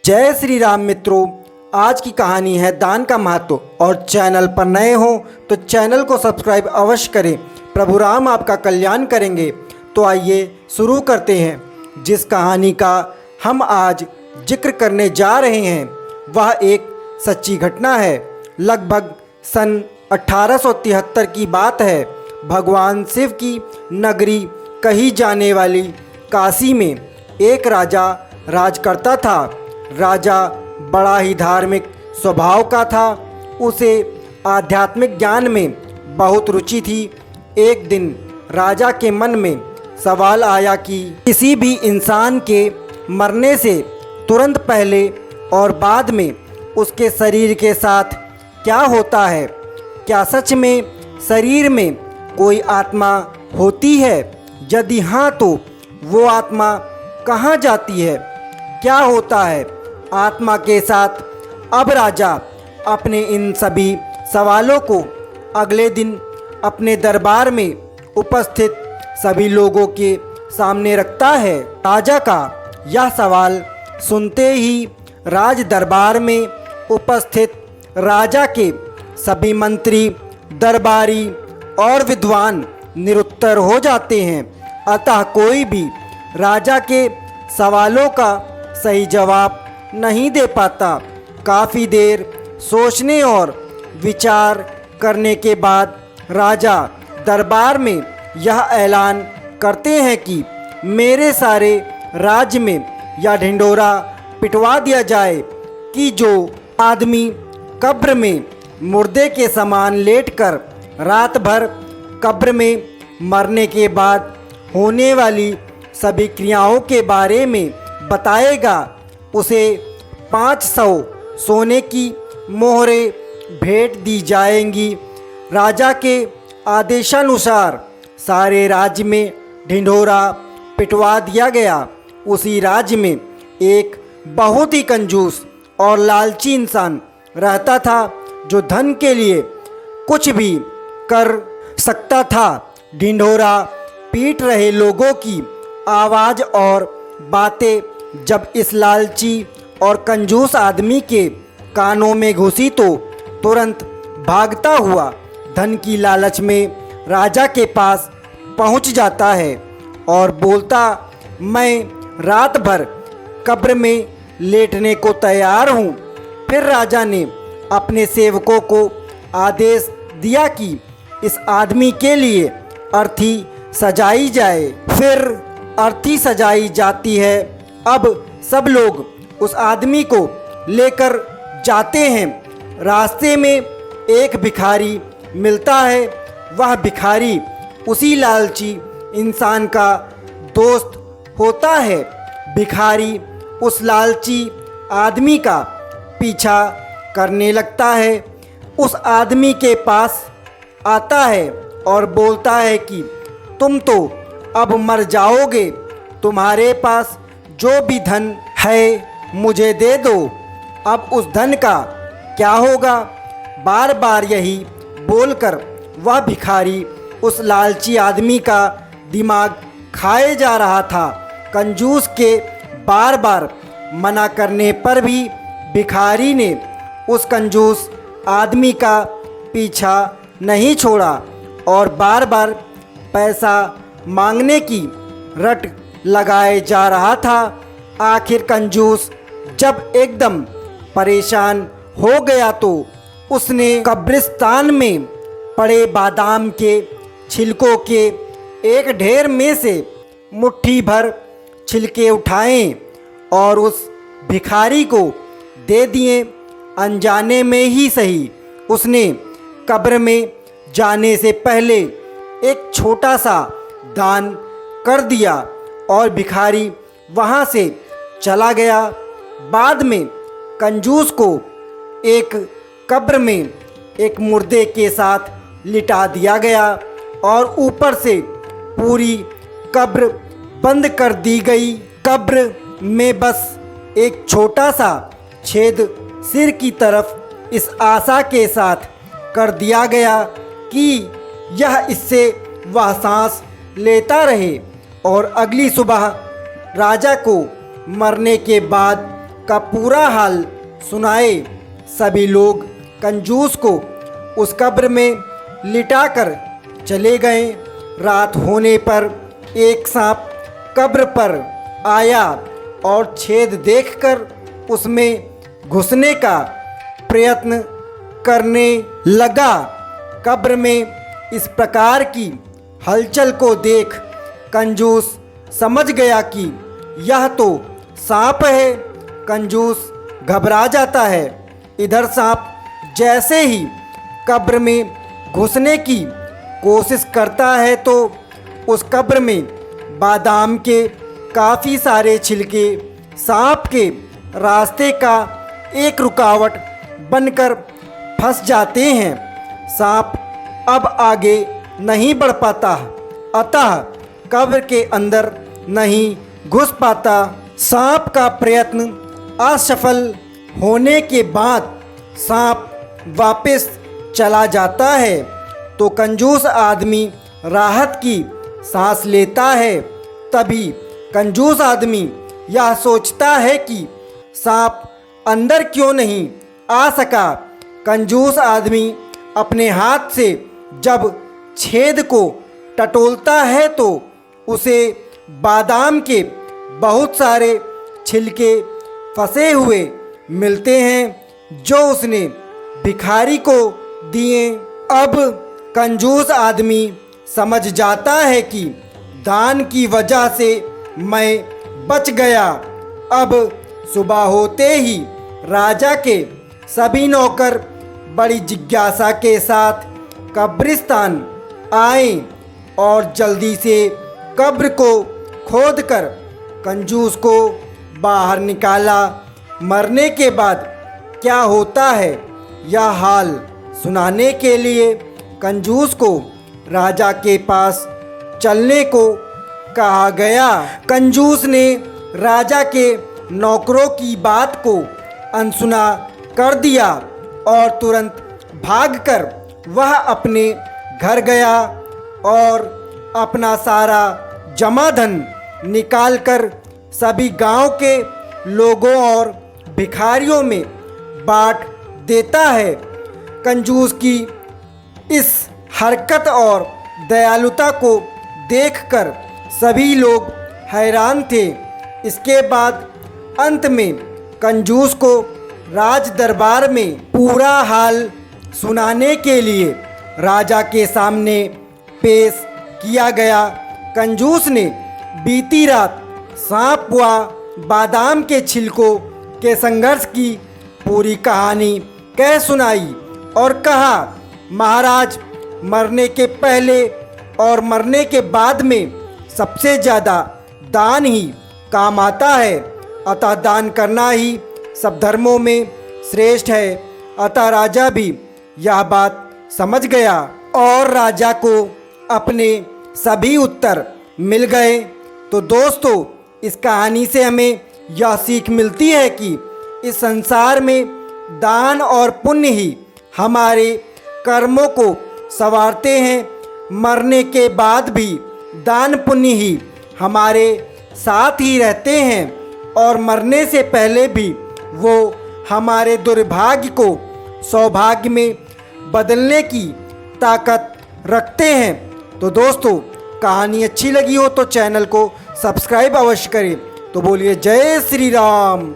जय श्री राम मित्रों, आज की कहानी है दान का महत्व। और चैनल पर नए हो तो चैनल को सब्सक्राइब अवश्य करें। प्रभु राम आपका कल्याण करेंगे। तो आइए शुरू करते हैं। जिस कहानी का हम आज जिक्र करने जा रहे हैं वह एक सच्ची घटना है। लगभग सन 1873 की बात है। भगवान शिव की नगरी कही जाने वाली काशी में एक राजा राज करता था। राजा बड़ा ही धार्मिक स्वभाव का था। उसे आध्यात्मिक ज्ञान में बहुत रुचि थी। एक दिन राजा के मन में सवाल आया कि किसी भी इंसान के मरने से तुरंत पहले और बाद में उसके शरीर के साथ क्या होता है। क्या सच में शरीर में कोई आत्मा होती है? यदि हाँ तो वो आत्मा कहाँ जाती है? क्या होता है आत्मा के साथ? अब राजा अपने इन सभी सवालों को अगले दिन अपने दरबार में उपस्थित सभी लोगों के सामने रखता है। राजा का यह सवाल सुनते ही राज दरबार में उपस्थित राजा के सभी मंत्री, दरबारी और विद्वान निरुत्तर हो जाते हैं। अतः कोई भी राजा के सवालों का सही जवाब नहीं दे पाता। काफ़ी देर सोचने और विचार करने के बाद राजा दरबार में यह ऐलान करते हैं कि मेरे सारे राज्य में यह ढिंढोरा पिटवा दिया जाए कि जो आदमी कब्र में मुर्दे के समान लेटकर रात भर कब्र में मरने के बाद होने वाली सभी क्रियाओं के बारे में बताएगा, उसे 500 सोने की मोहरें भेंट दी जाएंगी। राजा के आदेशानुसार सारे राज्य में ढिंढोरा पिटवा दिया गया। उसी राज्य में एक बहुत ही कंजूस और लालची इंसान रहता था जो धन के लिए कुछ भी कर सकता था। ढिंढोरा पीट रहे लोगों की आवाज़ और बातें जब इस लालची और कंजूस आदमी के कानों में घुसी तो तुरंत भागता हुआ धन की लालच में राजा के पास पहुंच जाता है और बोलता, मैं रात भर कब्र में लेटने को तैयार हूं। फिर राजा ने अपने सेवकों को आदेश दिया कि इस आदमी के लिए अर्थी सजाई जाए। फिर अर्थी सजाई जाती है। अब सब लोग उस आदमी को लेकर जाते हैं। रास्ते में एक भिखारी मिलता है। वह भिखारी उसी लालची इंसान का दोस्त होता है। भिखारी उस लालची आदमी का पीछा करने लगता है। उस आदमी के पास आता है और बोलता है कि तुम तो अब मर जाओगे, तुम्हारे पास जो भी धन है मुझे दे दो। अब उस धन का क्या होगा? बार बार यही बोलकर वह भिखारी उस लालची आदमी का दिमाग खाए जा रहा था। कंजूस के बार बार मना करने पर भी भिखारी ने उस कंजूस आदमी का पीछा नहीं छोड़ा और बार बार पैसा मांगने की रट लगाए जा रहा था। आखिर कंजूस जब एकदम परेशान हो गया तो उसने कब्रिस्तान में पड़े बादाम के छिलकों के एक ढेर में से मुट्ठी भर छिलके उठाए और उस भिखारी को दे दिए। अनजाने में ही सही उसने कब्र में जाने से पहले एक छोटा सा दान कर दिया और भिखारी वहाँ से चला गया। बाद में कंजूस को एक कब्र में एक मुर्दे के साथ लिटा दिया गया और ऊपर से पूरी कब्र बंद कर दी गई। कब्र में बस एक छोटा सा छेद सिर की तरफ इस आशा के साथ कर दिया गया कि यह इससे वह सांस लेता रहे और अगली सुबह राजा को मरने के बाद का पूरा हाल सुनाए। सभी लोग कंजूस को उस कब्र में लिटाकर चले गए। रात होने पर एक सांप कब्र पर आया और छेद देखकर उसमें घुसने का प्रयत्न करने लगा। कब्र में इस प्रकार की हलचल को देख कंजूस समझ गया कि यह तो सांप है। कंजूस घबरा जाता है। इधर सांप जैसे ही कब्र में घुसने की कोशिश करता है तो उस कब्र में बादाम के काफ़ी सारे छिलके सांप के रास्ते का एक रुकावट बनकर फंस जाते हैं। सांप अब आगे नहीं बढ़ पाता, अतः कब्र के अंदर नहीं घुस पाता। सांप का प्रयत्न असफल होने के बाद सांप वापस चला जाता है तो कंजूस आदमी राहत की सांस लेता है। तभी कंजूस आदमी यह सोचता है कि सांप अंदर क्यों नहीं आ सका। कंजूस आदमी अपने हाथ से जब छेद को टटोलता है तो उसे बादाम के बहुत सारे छिलके फंसे हुए मिलते हैं जो उसने भिखारी को दिए। अब कंजूस आदमी समझ जाता है कि दान की वजह से मैं बच गया। अब सुबह होते ही राजा के सभी नौकर बड़ी जिज्ञासा के साथ कब्रिस्तान आए और जल्दी से कब्र को खोदकर कंजूस को बाहर निकाला। मरने के बाद क्या होता है यह हाल सुनाने के लिए कंजूस को राजा के पास चलने को कहा गया। कंजूस ने राजा के नौकरों की बात को अनसुना कर दिया और तुरंत भागकर वह अपने घर गया और अपना सारा जमा धन निकालकर सभी गांव के लोगों और भिखारियों में बांट देता है। कंजूस की इस हरकत और दयालुता को देखकर सभी लोग हैरान थे। इसके बाद अंत में कंजूस को राज दरबार में पूरा हाल सुनाने के लिए राजा के सामने पेश किया गया। कंजूस ने बीती रात सांप व बादाम के छिलकों के संघर्ष की पूरी कहानी कह सुनाई और कहा, महाराज, मरने के पहले और मरने के बाद में सबसे ज़्यादा दान ही काम आता है, अतः दान करना ही सब धर्मों में श्रेष्ठ है। अतः राजा भी यह बात समझ गया और राजा को अपने सभी उत्तर मिल गए। तो दोस्तों, इस कहानी से हमें यह सीख मिलती है कि इस संसार में दान और पुण्य ही हमारे कर्मों को संवारते हैं। मरने के बाद भी दान पुण्य ही हमारे साथ ही रहते हैं और मरने से पहले भी वो हमारे दुर्भाग्य को सौभाग्य में बदलने की ताकत रखते हैं। तो दोस्तों, कहानी अच्छी लगी हो तो चैनल को सब्सक्राइब अवश्य करें। तो बोलिए जय श्री राम।